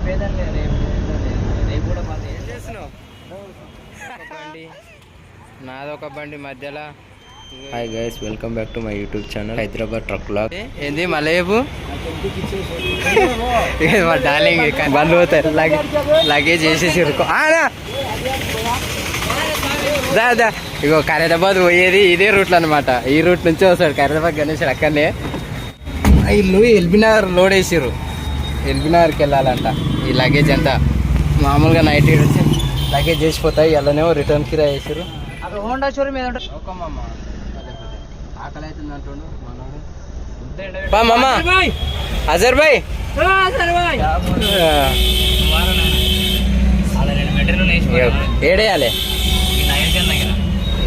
రేపేదండి రేపు కూడా మాది. ఏం చేస్తున్నావు? బండి నాదొక బండి మధ్యలో. Hi guys, welcome back to my YouTube channel Hyderabad truck blog. ఏంది మలేబు మా డార్లింగ్ బండ్లు పోతాయి. లగేజ్ వేసేసి దా ఇగో ఖైరతాబాద్ పోయేది ఇదే రూట్లో అనమాట. ఈ రూట్ నుంచి వస్తాడు ఖైరతాబాద్ గణేష్. అక్కడనే ఇల్లు ఎల్బీనగర్ లోడ్ వేసారు. ఎల్బీనగర్కి వెళ్ళాలంట. ఈ లగేజ్ అంతా మామూలుగా నైట్ వచ్చి లగేజ్ చేసిపోతాయి. అలానేమో రిటర్న్ కిరా వేసారు. అక్కడ హోండా షోరూమ్ ఏదో ఉంటుంది. ఒక్కమ్మ ఆకలి అవుతుంది అంటుండు మనోడు. మామ అజర్ భాయ్ ఏడేయాలి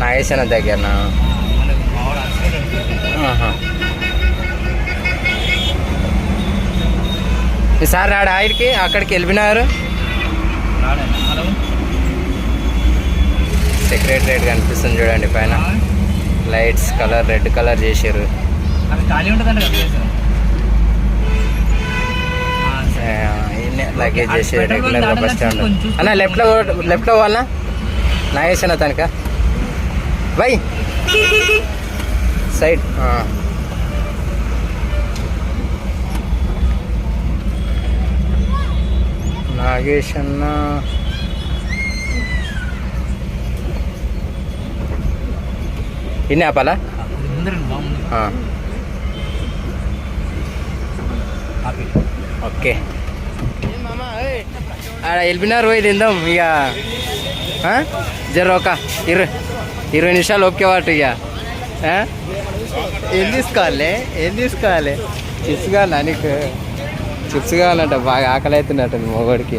నాగేశన దగ్గరనా? ఈసారి రాడు ఆయనకి అక్కడికి వెళ్ళినారు. సెక్రటరేట్ కనిపిస్తుంది చూడండి పైన. లైట్స్ కలర్ రెడ్ కలర్ చేసారు. లగేజ్ చేసి రెగ్యులర్గా బస్ స్టాండ్ అన్న లెఫ్ట్లో వాళ్ళ నాగేశన తనక బై సైడ్. నాగేష్ అన్న ఇన్ని ఆపాలా? ఓకే ఆడ వెళ్ళినారు పోయి తిందాం ఇక. జర ఒక 20 నిమిషాలు ఓకే వాటు ఇక. ఏం తీసుకోవాలి చిప్స్ కావాలా నీకు? చిప్స్ కావాలంట. బాగా ఆకలి అవుతున్నట్టు మొగోడికి.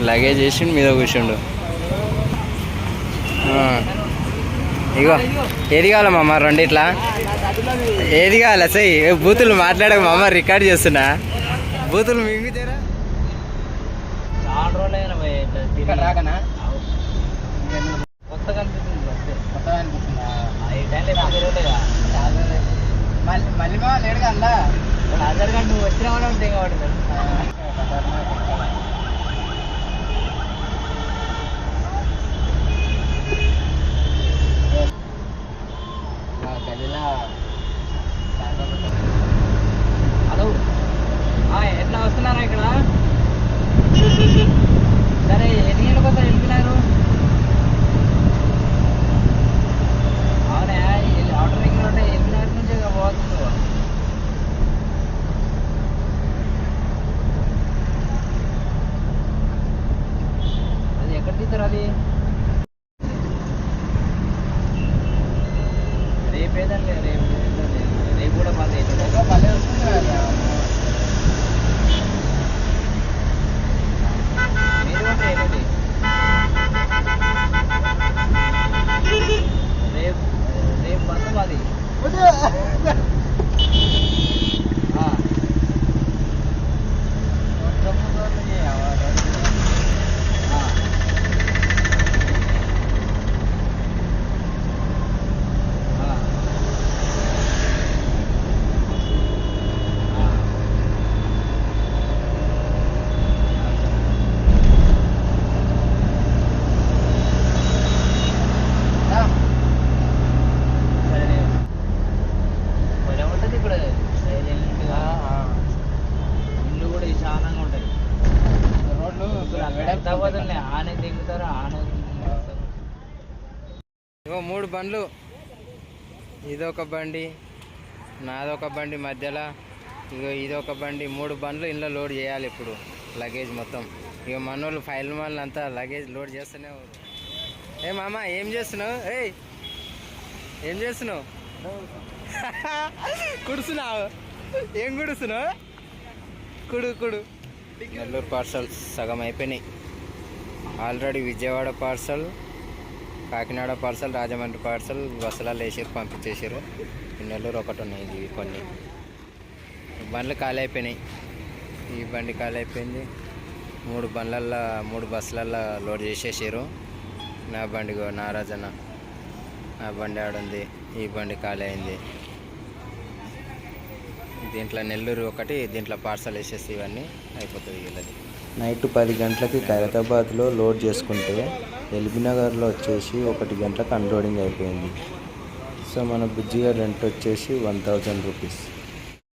లగేజ్ వేసిండు మీద కూర్చుండు. ఇగో ఏది కావాలా మామ? రెండిట్లా ఏది కావాలా? సై బూతులు మాట్లాడక మామ, రికార్డ్ చేస్తున్నా. బూతులు మింగుతారా? చాలా రోజులు రాకనా? కొత్తగా అనిపిస్తుంది. కొత్తగా అనిపిస్తుందా? ఈ టైంలో మళ్ళీ మా లేడుగా అందా ఆధార్ కార్డు నువ్వు వచ్చినా కూడా ఉంటాయి కాబట్టి హలో ఎట్లా వస్తున్నారా ఇక్కడ? సరే ఎన్ని గంటలకు వస్తారు వెళ్ళిపోయినారు? అవునా ఆర్డర్ దగ్గర ఉంటే వెళ్ళినారు నుంచి పోతుంది. అది ఎక్కడ తీస్తారు? అది రేపేదండి రేపు కూడా మాది. మళ్ళీ వస్తుంది కదా. మీరు కూడా రేపేది రేపు బస్సు మాది. ఇగో 3 బండ్లు. ఇదొక బండి, నాదొక బండి మధ్యలో. ఇగో ఇదొక బండి. 3 బండ్లు ఇంట్లో లోడ్ చేయాలి ఇప్పుడు లగేజ్ మొత్తం. ఇక మనోళ్ళు ఫైల్ మాల్ అంతా లగేజ్ లోడ్ చేస్తూనే. ఏ మామ ఏం చేస్తున్నావు? ఏం చేస్తున్నావు? కుడుస్తున్నావు? ఏం కుడుస్తున్నావు? కుడు నెల్లూరు పార్సల్స్ సగం అయిపోయినాయి already. Vijayawada parcel, Kakinada parcel, Rajahmundry parcel బస్సులలో వేసారు, పంపించేసారు. నెల్లూరు ఒకటి ఉన్నాయి. ఇవి కొన్ని బండ్లు ఖాళీ అయిపోయినాయి. ఈ బండి ఖాళీ అయిపోయింది. 3 బస్సులల్లో లోడ్ చేసేసారు. నా బండి నారాజన్న, నా బండి ఆడుంది. ఈ బండి ఖాళీ అయింది. దీంట్లో నెల్లూరు ఒకటి, దీంట్లో పార్సల్ వేసేసి ఇవన్నీ అయిపోతుంది వీళ్ళది. నైట్ 10 గంటలకి ఖైరతాబాద్లో లోడ్ చేసుకుంటే ఎల్బీనగర్లో వచ్చేసి 1 గంటలకు అన్లోడింగ్ అయిపోయింది. సో మన బుజ్జిగా రెంట్ వచ్చేసి 1000 రూపీస్.